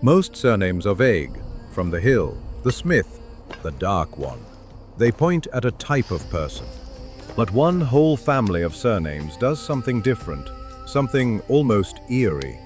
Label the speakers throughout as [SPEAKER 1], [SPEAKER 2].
[SPEAKER 1] Most surnames are vague, from the hill, the smith, the dark one. They point at a type of person. But one whole family of surnames does something different, something almost eerie.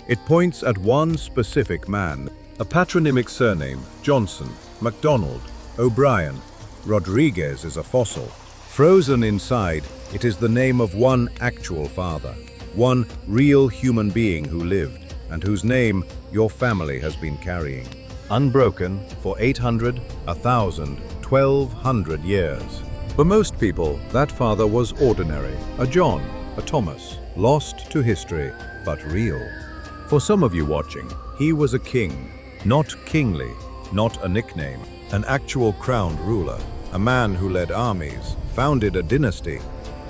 [SPEAKER 1] It points at one specific man. A patronymic surname, Johnson, MacDonald, O'Brien, Rodriguez is a fossil. Frozen inside, it is the name of one actual father, one real human being who lived, and whose name your family has been carrying. Unbroken for 800, 1,000, 1,200 years. For most people, that father was ordinary, a John, a Thomas, lost to history, but real. For some of you watching, he was a king, not kingly, not a nickname, an actual crowned ruler, a man who led armies, founded a dynasty,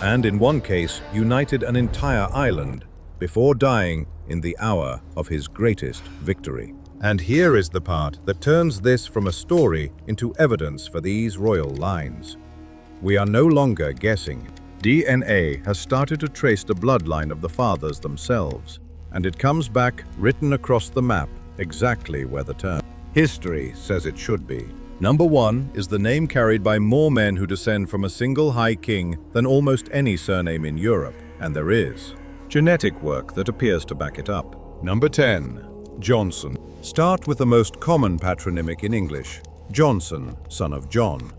[SPEAKER 1] and in one case united an entire island before dying in the hour of his greatest victory. And here is the part that turns this from a story into evidence for these royal lines. We are no longer guessing. DNA has started to trace the bloodline of the fathers themselves, and it comes back written across the map exactly where the term. History says it should be. Number 1 is the name carried by more men who descend from a single high king than almost any surname in Europe, and there is genetic work that appears to back it up. Number 10. Johnson. Start with the most common patronymic in English, Johnson, son of John.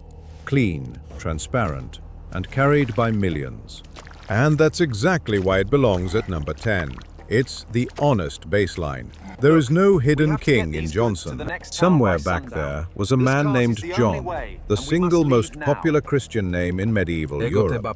[SPEAKER 1] Clean, transparent, and carried by millions. And that's exactly why it belongs at number 10. It's the honest baseline. There is no hidden king in Johnson. Somewhere back there was a man named John, the single most popular Christian name in medieval Europe.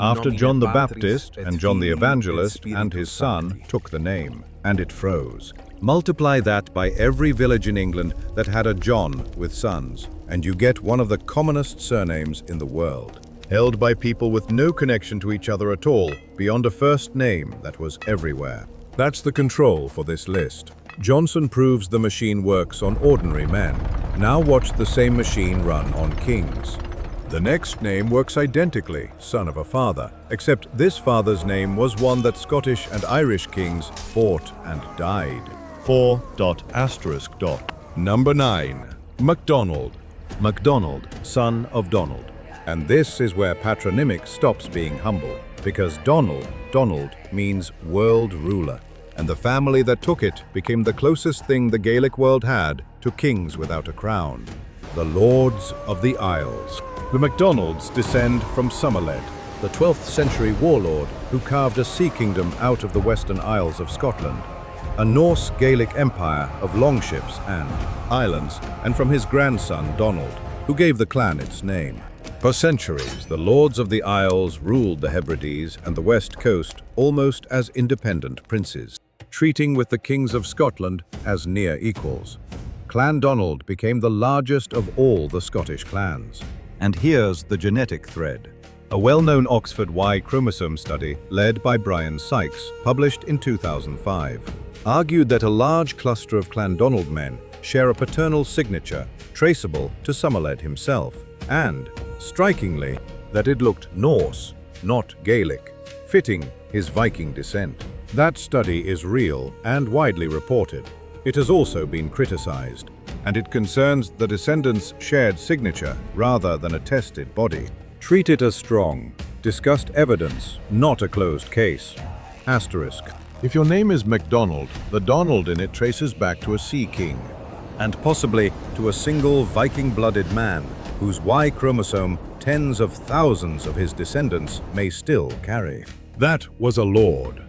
[SPEAKER 1] After John the Baptist and John the Evangelist and his son took the name, and it froze. Multiply that by every village in England that had a John with sons, and you get one of the commonest surnames in the world, held by people with no connection to each other at all, beyond a first name that was everywhere. That's the control for this list. Johnson proves the machine works on ordinary men. Now watch the same machine run on kings. The next name works identically, son of a father, except this father's name was one that Scottish and Irish kings fought and died. 4. Number 9. MacDonald. MacDonald, son of Donald. And this is where patronymic stops being humble, because Donald means world ruler, and the family that took it became the closest thing the Gaelic world had to kings without a crown, the Lords of the Isles. The MacDonalds descend from Somerled, the 12th century warlord who carved a sea kingdom out of the Western Isles of Scotland, a Norse Gaelic empire of longships and islands, and from his grandson Donald, who gave the clan its name. For centuries, the Lords of the Isles ruled the Hebrides and the west coast almost as independent princes, treating with the kings of Scotland as near equals. Clan Donald became the largest of all the Scottish clans. And here's the genetic thread. A well-known Oxford Y chromosome study led by Brian Sykes, published in 2005, argued that a large cluster of Clan Donald men share a paternal signature traceable to Somerled himself, and, strikingly, that it looked Norse, not Gaelic, fitting his Viking descent. That study is real and widely reported. It has also been criticized, and it concerns the descendants' shared signature rather than a tested body. Treat it as strong, discussed evidence, not a closed case. Asterisk. If your name is MacDonald, the Donald in it traces back to a sea king, and possibly to a single Viking-blooded man whose Y chromosome tens of thousands of his descendants may still carry. That was a lord.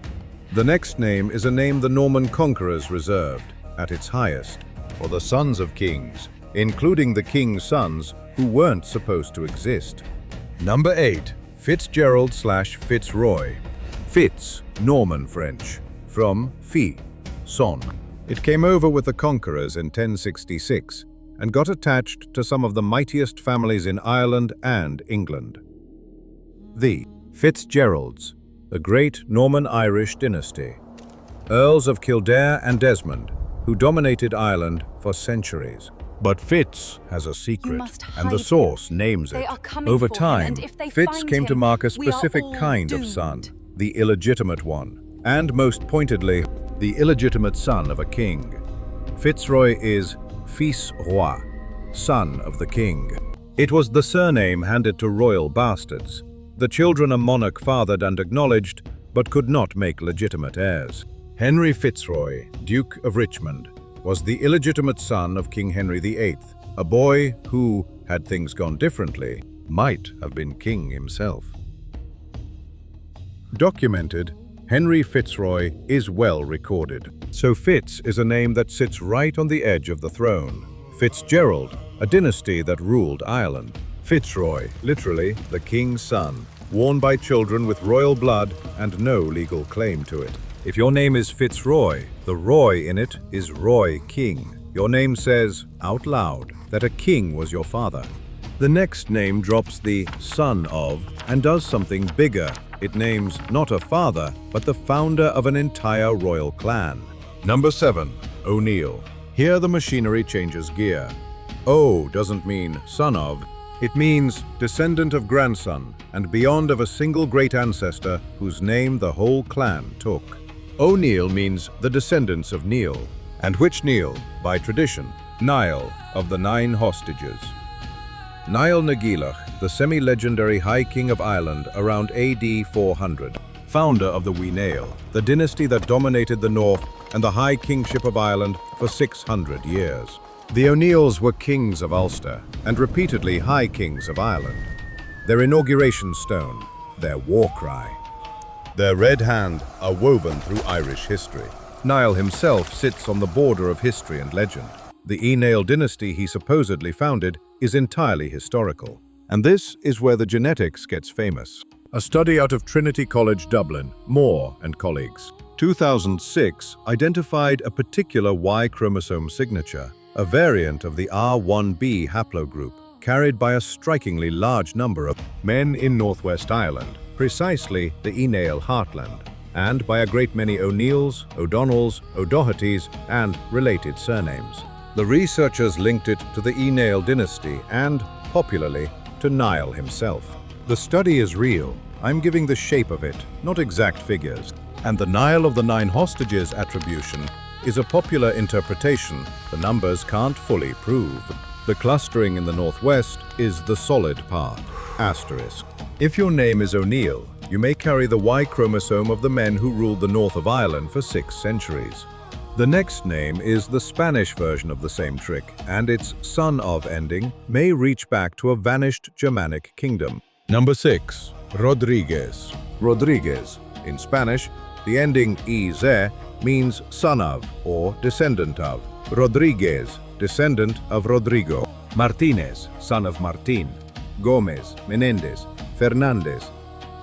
[SPEAKER 1] The next name is a name the Norman conquerors reserved, at its highest, for the sons of kings, including the king's sons who weren't supposed to exist. Number 8. FitzGerald/FitzRoy. Fitz, Norman French, from fi, son. It came over with the conquerors in 1066 and got attached to some of the mightiest families in Ireland and England. The FitzGeralds, the great Norman-Irish dynasty, Earls of Kildare and Desmond, who dominated Ireland for centuries. But Fitz has a secret, and the source names it. Over time, Fitz came to mark a specific kind of son, the illegitimate one, and most pointedly, the illegitimate son of a king. FitzRoy is FitzRoy, son of the king. It was the surname handed to royal bastards. The children a monarch fathered and acknowledged, but could not make legitimate heirs. Henry FitzRoy, Duke of Richmond, was the illegitimate son of King Henry VIII, a boy who, had things gone differently, might have been king himself. Documented, Henry FitzRoy is well recorded. So Fitz is a name that sits right on the edge of the throne. FitzGerald, a dynasty that ruled Ireland. FitzRoy, literally the king's son, worn by children with royal blood and no legal claim to it. If your name is FitzRoy, the Roy in it is Roy King. Your name says, out loud, that a king was your father. The next name drops the son of and does something bigger. It names not a father, but the founder of an entire royal clan. Number 7. O'Neill. Here the machinery changes gear. O doesn't mean son of, it means descendant of grandson, and beyond of a single great ancestor whose name the whole clan took. O'Neill means the descendants of Neil, and which Neil, by tradition, Niall of the 9 hostages. Niall na Gaelach, the semi-legendary High King of Ireland around AD 400, founder of the Wee Nail, the dynasty that dominated the north and the High Kingship of Ireland for 600 years. The O'Neills were kings of Ulster and repeatedly High Kings of Ireland. Their inauguration stone, their war cry. Their red hand are woven through Irish history. Niall himself sits on the border of history and legend. The Nail dynasty he supposedly founded is entirely historical. And this is where the genetics gets famous. A study out of Trinity College Dublin, Moore and colleagues, 2006, identified a particular Y chromosome signature, a variant of the R1b haplogroup, carried by a strikingly large number of men in Northwest Ireland, precisely the Nail heartland, and by a great many O'Neills, O'Donnells, O'Dohertys, and related surnames. The researchers linked it to the Nail dynasty and, popularly, to Niall himself. The study is real. I'm giving the shape of it, not exact figures. And the Niall of the 9 hostages attribution is a popular interpretation the numbers can't fully prove. The clustering in the northwest is the solid part, asterisk. If your name is O'Neill, you may carry the Y chromosome of the men who ruled the north of Ireland for 6 centuries. The next name is the Spanish version of the same trick, and its son of ending may reach back to a vanished Germanic kingdom. Number 6. Rodriguez. Rodriguez. In Spanish, the ending "-ez" means son of or descendant of. Rodriguez, descendant of Rodrigo. Martinez, son of Martin. Gomez, Menendez, Fernandez.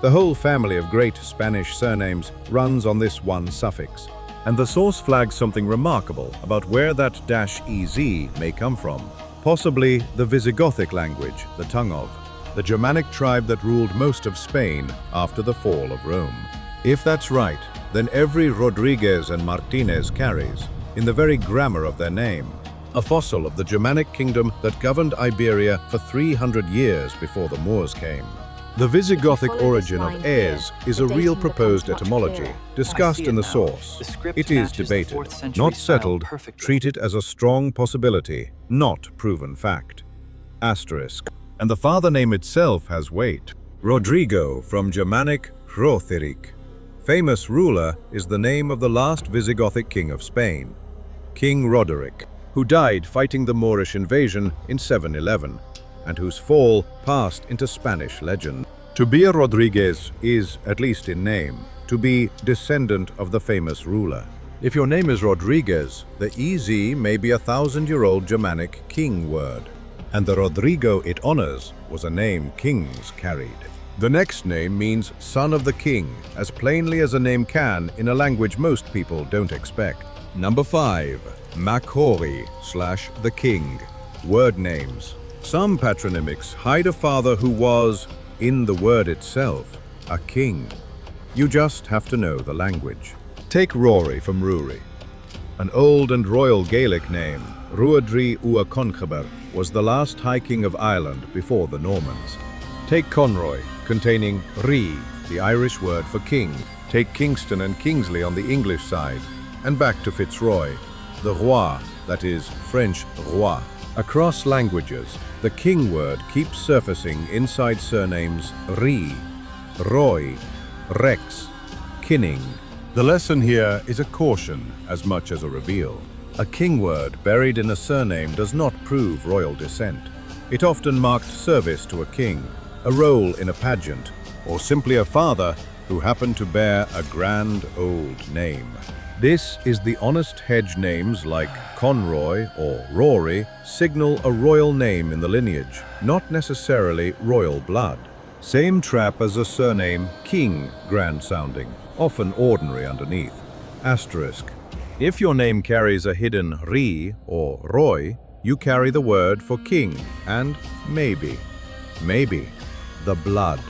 [SPEAKER 1] The whole family of great Spanish surnames runs on this one suffix. And the source flags something remarkable about where that "-ez" may come from. Possibly the Visigothic language, the tongue of, the Germanic tribe that ruled most of Spain after the fall of Rome. If that's right, then every Rodriguez and Martinez carries, in the very grammar of their name, a fossil of the Germanic kingdom that governed Iberia for 300 years before the Moors came. The Visigothic origin of "-ez" is a real proposed etymology, discussed in the source. It is debated, not settled, treated as a strong possibility, not proven fact. Asterisk. And the father name itself has weight. Rodrigo, from Germanic Hrotheric. Famous ruler is the name of the last Visigothic king of Spain, King Roderick, who died fighting the Moorish invasion in 711, and whose fall passed into Spanish legend. To be a Rodriguez is, at least in name, to be descendant of the famous ruler. If your name is Rodriguez, the "-ez" may be a 1,000-year-old Germanic king word, and the Rodrigo it honors was a name kings carried. The next name means son of the king, as plainly as a name can in a language most people don't expect. Number 5. McCarthy / the king. Word names. Some patronymics hide a father who was, in the word itself, a king. You just have to know the language. Take Rory from Rúri. An old and royal Gaelic name, Ruadri Ua Conchabar, was the last High King of Ireland before the Normans. Take Conroy, containing Rí, the Irish word for king. Take Kingston and Kingsley on the English side, and back to FitzRoy, the Roi, that is French roi. Across languages, the king word keeps surfacing inside surnames ri, roy, rex, kinning. The lesson here is a caution as much as a reveal. A king word buried in a surname does not prove royal descent. It often marked service to a king, a role in a pageant, or simply a father who happened to bear a grand old name. This is the honest hedge names like Conroy or Rory signal a royal name in the lineage, not necessarily royal blood. Same trap as a surname King, grand sounding, often ordinary underneath. Asterisk. If your name carries a hidden Ri or Roy, you carry the word for king and maybe, the blood.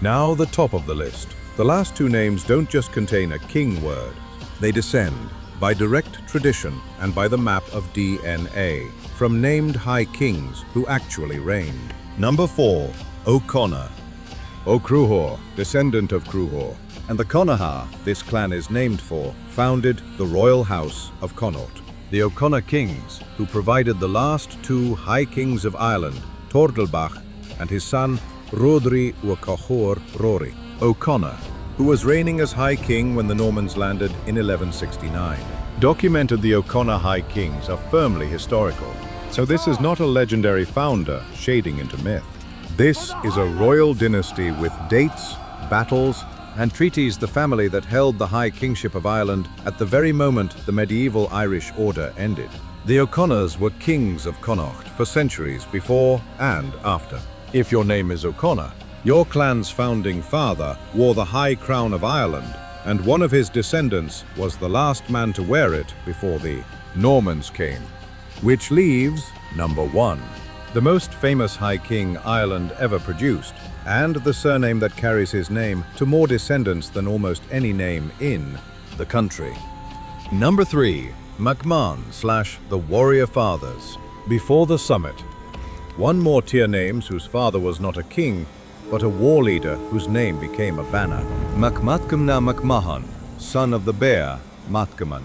[SPEAKER 1] Now the top of the list. The last two names don't just contain a king word. They descend, by direct tradition and by the map of DNA, from named high kings who actually reigned. Number 4. O'Connor. O'Cruhor, descendant of Cruhor, and the Connachar this clan is named for, founded the royal house of Connaught. The O'Connor kings, who provided the last two high kings of Ireland, Tordelbach and his son Rodri O'Cahor Rory. O'Connor, who was reigning as High King when the Normans landed in 1169. Documented the O'Connor High Kings are firmly historical, so this is not a legendary founder shading into myth. This is a royal dynasty with dates, battles, and treaties. The family that held the High Kingship of Ireland at the very moment the medieval Irish order ended. The O'Connors were kings of Connaught for centuries before and after. If your name is O'Connor, your clan's founding father wore the High Crown of Ireland, and one of his descendants was the last man to wear it before the Normans came. Which leaves number 1, the most famous High King Ireland ever produced, and the surname that carries his name to more descendants than almost any name in the country. Number 3, MacMahon / the Warrior Fathers. Before the summit, one more tier names whose father was not a king, but a war leader whose name became a banner. MacMatcumna MacMahon, son of the Bear, Matcaman.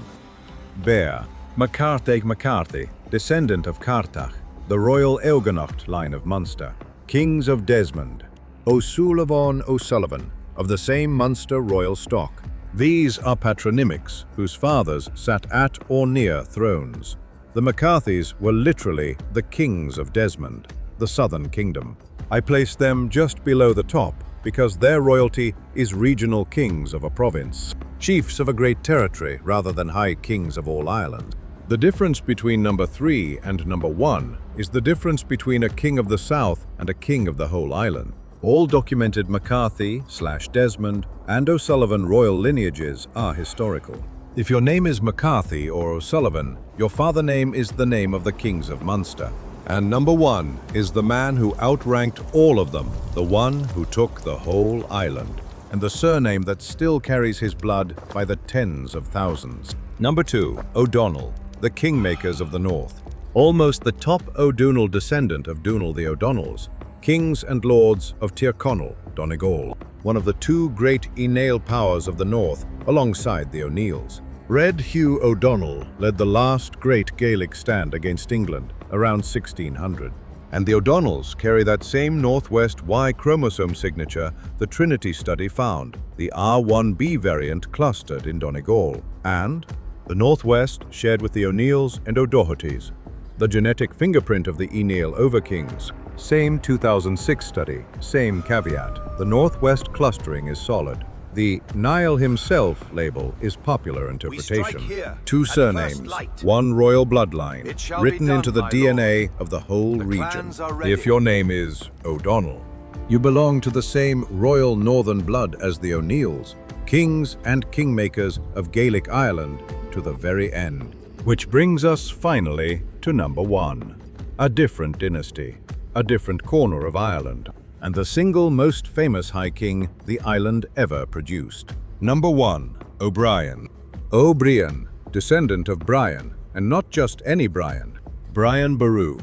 [SPEAKER 1] Bear. McCarthy, descendant of Carthage, the royal Eoganacht line of Munster. Kings of Desmond. O'Sullivan O'Sullivan, of the same Munster royal stock. These are patronymics, whose fathers sat at or near thrones. The McCarthys were literally the kings of Desmond, the southern kingdom. I place them just below the top because their royalty is regional kings of a province, chiefs of a great territory rather than high kings of all Ireland. The difference between number 3 and number 1 is the difference between a king of the south and a king of the whole island. All documented McCarthy / Desmond and O'Sullivan royal lineages are historical. If your name is McCarthy or O'Sullivan, your father name is the name of the kings of Munster. And number 1 is the man who outranked all of them, the one who took the whole island, and the surname that still carries his blood by the tens of thousands. Number 2, O'Donnell, the kingmakers of the north. Almost the top O'Donnell descendant of Donal the O'Donnells, kings and lords of Tyrconnell, Donegal, one of the two great Ineal powers of the north alongside the O'Neills. Red Hugh O'Donnell led the last great Gaelic stand against England around 1600. And the O'Donnells carry that same northwest Y chromosome signature the Trinity study found, the R1b variant clustered in Donegal, and the northwest shared with the O'Neills and O'Dohertys. The genetic fingerprint of the Ineal Overkings, same 2006 study, same caveat. The northwest clustering is solid. The Niall himself label is popular interpretation. Two surnames, one royal bloodline, written into the DNA of the whole region. If your name is O'Donnell, you belong to the same royal northern blood as the O'Neills, kings and kingmakers of Gaelic Ireland to the very end. Which brings us finally to number 1, a different dynasty, a different corner of Ireland, and the single most famous High King the island ever produced. Number 1, O'Brien. O'Brien, descendant of Brian, and not just any Brian, Brian Boru.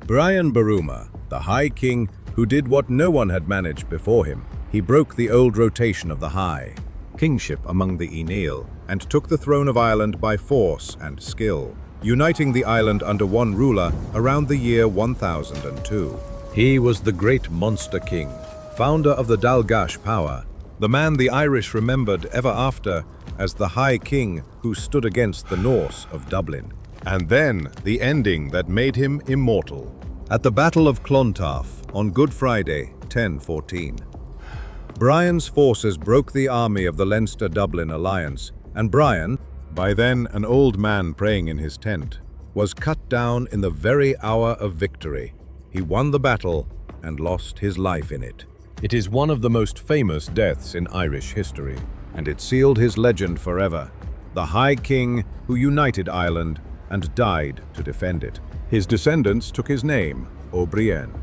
[SPEAKER 1] Brian Boruma, the High King who did what no one had managed before him. He broke the old rotation of the High Kingship among the Ineal and took the throne of Ireland by force and skill. uniting the island under one ruler around the year 1002. He was the great monster king, founder of the Dalgash power, the man the Irish remembered ever after as the High King who stood against the Norse of Dublin. And then the ending that made him immortal. At the Battle of Clontarf on Good Friday, 1014. Brian's forces broke the army of the Leinster-Dublin alliance, and Brian, by then an old man praying in his tent, was cut down in the very hour of victory. He won the battle and lost his life in it. It is one of the most famous deaths in Irish history, and it sealed his legend forever. The High King who united Ireland and died to defend it. His descendants took his name, O'Brien,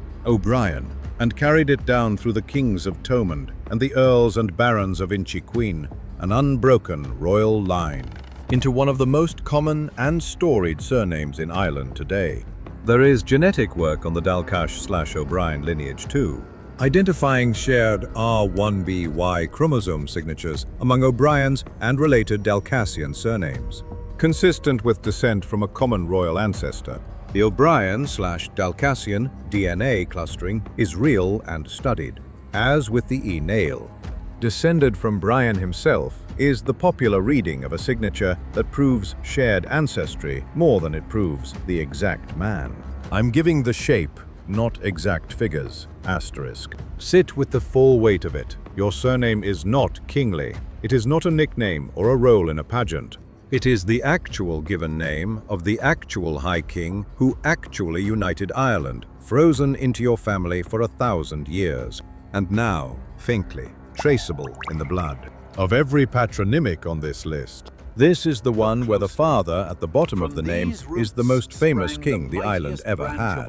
[SPEAKER 1] and carried it down through the kings of Thomond and the earls and barons of Inchiqueen, an unbroken royal line, into one of the most common and storied surnames in Ireland today. There is genetic work on the Dalcash/O'Brien lineage too, identifying shared R1BY chromosome signatures among O'Briens and related Dalcassian surnames. Consistent with descent from a common royal ancestor, the O'Brien/Dalcassian DNA clustering is real and studied, as with the E-nail. Descended from Brian himself is the popular reading of a signature that proves shared ancestry more than it proves the exact man. I'm giving the shape, not exact figures, asterisk. Sit with the full weight of it. Your surname is not kingly. It is not a nickname or a role in a pageant. It is the actual given name of the actual High King who actually united Ireland, frozen into your family for 1,000 years, and now, faintly, traceable in the blood. Of every patronymic on this list, this is the one where the father at the bottom of the name is the most famous king the island ever had.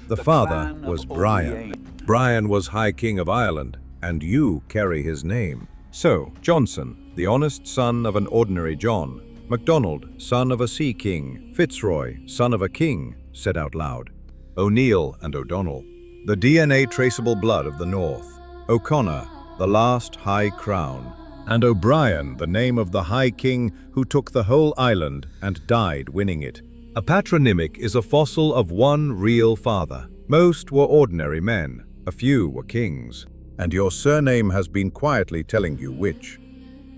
[SPEAKER 1] The father was Brian. Brian was High King of Ireland, and you carry his name. So, Johnson, the honest son of an ordinary John, MacDonald, son of a sea king, FitzRoy, son of a king, said out loud. O'Neill and O'Donnell, the DNA traceable blood of the North. O'Connor, the last high crown. And O'Brien, the name of the High King who took the whole island and died winning it. A patronymic is a fossil of one real father. Most were ordinary men, a few were kings. And your surname has been quietly telling you which.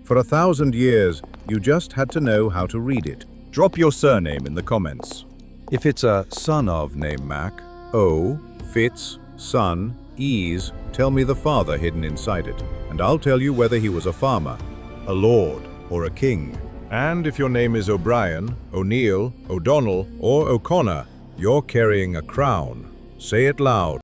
[SPEAKER 1] For 1,000 years, you just had to know how to read it. Drop your surname in the comments. If it's a son of name Mac, O, Fitz, son, Ease, tell me the father hidden inside it, and I'll tell you whether he was a farmer, a lord, or a king. And if your name is O'Brien, O'Neill, O'Donnell, or O'Connor, you're carrying a crown. Say it loud.